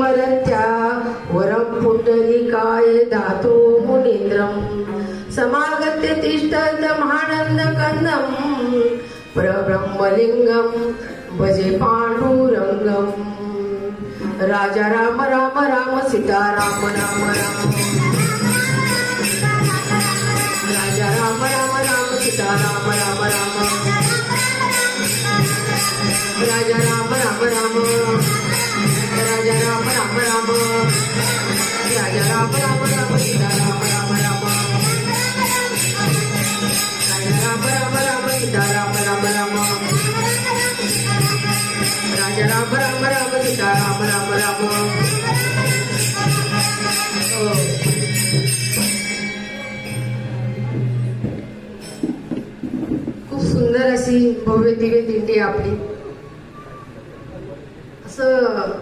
मरत्या वरं पुंडरीकाय धातो मुनीन्द्रं समागत्य तिष्ठत महानन्दकन्दं परब्रह्मलिङ्गं भजे पाण्डुरङ्गं राजा राम राम राम सीता राम राम राम राजा राम राम राम सीता राम राम राम राजा राम राम राम राजा राम राम राम राजा राम राम राम सीता राम राम राम राजा राम राम राम सीता राम राम राम राजा राम राम राम सीता राम राम राम. खूप सुंदर अशी भव्य दिव्य दिंडी आपली. असं